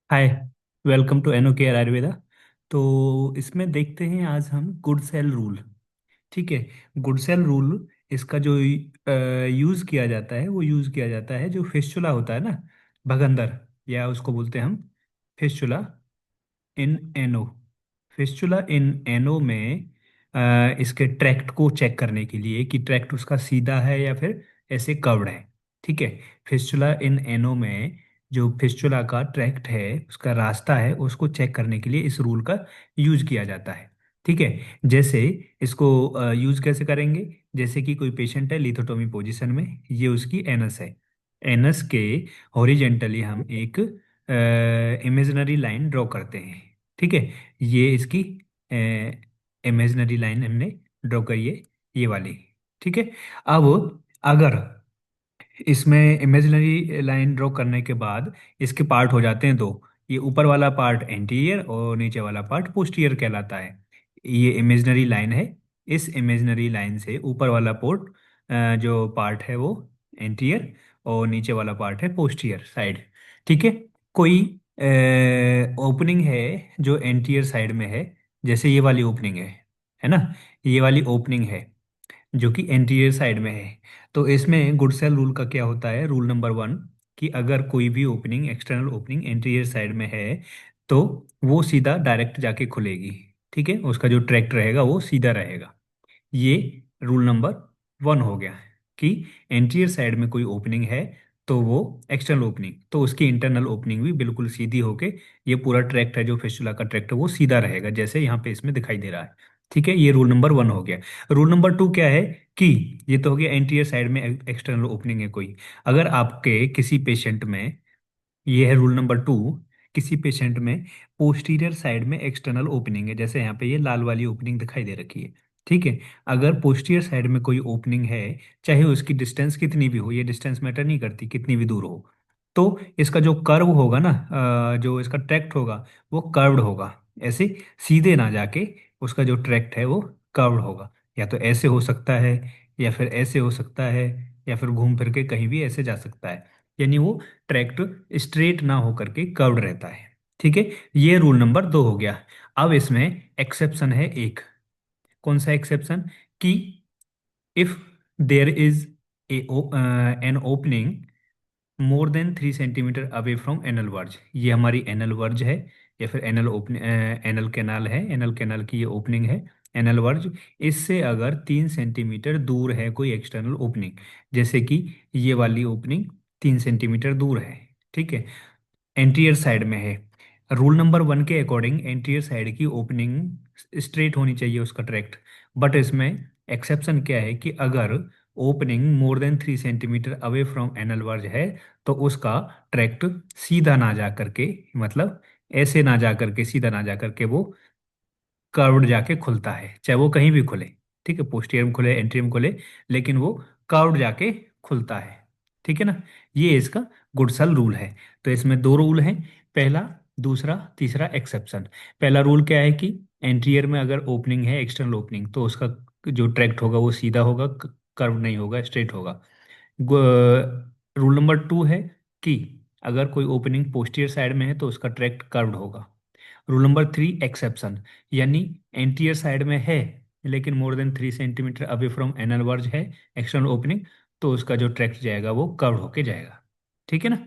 Hi. Welcome to Anocare Ayurveda. तो इसमें देखते हैं आज हम गुड सेल रूल। ठीक है। गुड सेल रूल, इसका जो यूज़ किया जाता है वो यूज़ किया जाता है जो फिस्चुला होता है ना, भगंदर, या उसको बोलते हैं हम फिस्चुला इन एनो। फिस्चुला इन एनो में इसके ट्रैक्ट को चेक करने के लिए कि ट्रैक्ट उसका सीधा है या फिर ऐसे कर्व्ड है। ठीक है। फिस्चुला इन एनो में जो फिस्चुला का ट्रैक्ट है, उसका रास्ता है, उसको चेक करने के लिए इस रूल का यूज किया जाता है। ठीक है। जैसे इसको यूज कैसे करेंगे? जैसे कि कोई पेशेंट है लिथोटोमी पोजीशन में, ये उसकी एनस है। एनस के हॉरिजेंटली हम एक इमेजिनरी लाइन ड्रॉ करते हैं। ठीक है। ये इसकी इमेजिनरी लाइन हमने ड्रॉ करी है, ये वाली। ठीक है। अब अगर इसमें इमेजिनरी लाइन ड्रॉ करने के बाद इसके पार्ट हो जाते हैं दो। ये ऊपर वाला पार्ट एंटीरियर और नीचे वाला पार्ट पोस्टीरियर कहलाता है। ये इमेजिनरी लाइन है। इस इमेजिनरी लाइन से ऊपर वाला पोर्ट जो पार्ट है वो एंटीरियर, और नीचे वाला पार्ट है पोस्टीरियर साइड। ठीक है। कोई ओपनिंग है जो एंटीरियर साइड में है, जैसे ये वाली ओपनिंग है ना, ये वाली ओपनिंग है जो कि एंटीरियर साइड में है। तो इसमें गुड सेल रूल का क्या होता है, रूल नंबर 1, कि अगर कोई भी opening, external opening anterior side में है तो वो सीधा डायरेक्ट जाके खुलेगी। ठीक है। उसका जो ट्रैक्ट रहेगा वो सीधा रहेगा। ये रूल नंबर 1 हो गया कि एंटीरियर साइड में कोई ओपनिंग है तो वो एक्सटर्नल ओपनिंग, तो उसकी इंटरनल ओपनिंग भी बिल्कुल सीधी होके ये पूरा ट्रैक्ट है जो फिस्टुला का ट्रैक्ट है वो सीधा रहेगा, जैसे यहाँ पे इसमें दिखाई दे रहा है। ठीक है। ये रूल नंबर 1 हो गया। रूल नंबर 2 क्या है कि ये तो हो गया एंटीरियर साइड में एक्सटर्नल ओपनिंग है कोई। अगर आपके किसी पेशेंट में, ये है रूल नंबर 2, किसी पेशेंट में पोस्टीरियर साइड में एक्सटर्नल ओपनिंग है, जैसे यहाँ पे ये लाल वाली ओपनिंग दिखाई दे रखी है। ठीक है। अगर पोस्टीरियर साइड में कोई ओपनिंग है, चाहे उसकी डिस्टेंस कितनी भी हो, ये डिस्टेंस मैटर नहीं करती कितनी भी दूर हो, तो इसका जो कर्व होगा ना, जो इसका ट्रैक्ट होगा वो कर्व्ड होगा। ऐसे सीधे ना जाके उसका जो ट्रैक्ट है वो कर्व्ड होगा। या तो ऐसे हो सकता है, या फिर ऐसे हो सकता है, या फिर घूम फिर के कहीं भी ऐसे जा सकता है। यानी वो ट्रैक्ट स्ट्रेट ना होकर के कर्व्ड रहता है। ठीक है। ये रूल नंबर 2 हो गया। अब इसमें एक्सेप्शन है एक। कौन सा एक्सेप्शन? कि if there is an opening more than 3 centimetre away from anal verge, ये हमारी एनल वर्ज है, या फिर एनल ओपन एनल कैनाल है, एनल कैनाल की ये ओपनिंग है, एनल वर्ज। इससे अगर 3 सेंटीमीटर दूर है कोई एक्सटर्नल ओपनिंग, जैसे कि ये वाली ओपनिंग 3 सेंटीमीटर दूर है। ठीक है। एंटीरियर साइड में है। रूल नंबर 1 के अकॉर्डिंग एंटीरियर साइड की ओपनिंग स्ट्रेट होनी चाहिए उसका ट्रैक्ट। बट इसमें एक्सेप्शन क्या है कि अगर opening more than 3 centimetre away from anal verge है तो उसका ट्रैक्ट सीधा ना जा करके, मतलब ऐसे ना जा करके, सीधा ना जा करके वो कर्व्ड जाके खुलता है, चाहे वो कहीं भी खुले। ठीक है। पोस्टीरियर में खुले, एंटीरियर में खुले, लेकिन वो कर्व्ड जाके खुलता है। ठीक है ना। ये इसका गुडसल रूल है। तो इसमें दो रूल हैं, पहला, दूसरा, तीसरा एक्सेप्शन। पहला रूल क्या है कि एंटीरियर में अगर ओपनिंग है, एक्सटर्नल ओपनिंग, तो उसका जो ट्रैक्ट होगा वो सीधा होगा, कर्व नहीं होगा, स्ट्रेट होगा। रूल नंबर 2 है कि अगर कोई ओपनिंग पोस्टीरियर साइड में है तो उसका ट्रैक्ट कर्व्ड होगा। रूल नंबर 3 एक्सेप्शन, यानी एंटीरियर साइड में है लेकिन मोर than 3 centimetre away from anal verge है एक्सटर्नल ओपनिंग, तो उसका जो ट्रैक्ट जाएगा वो कर्व होके जाएगा। ठीक है ना।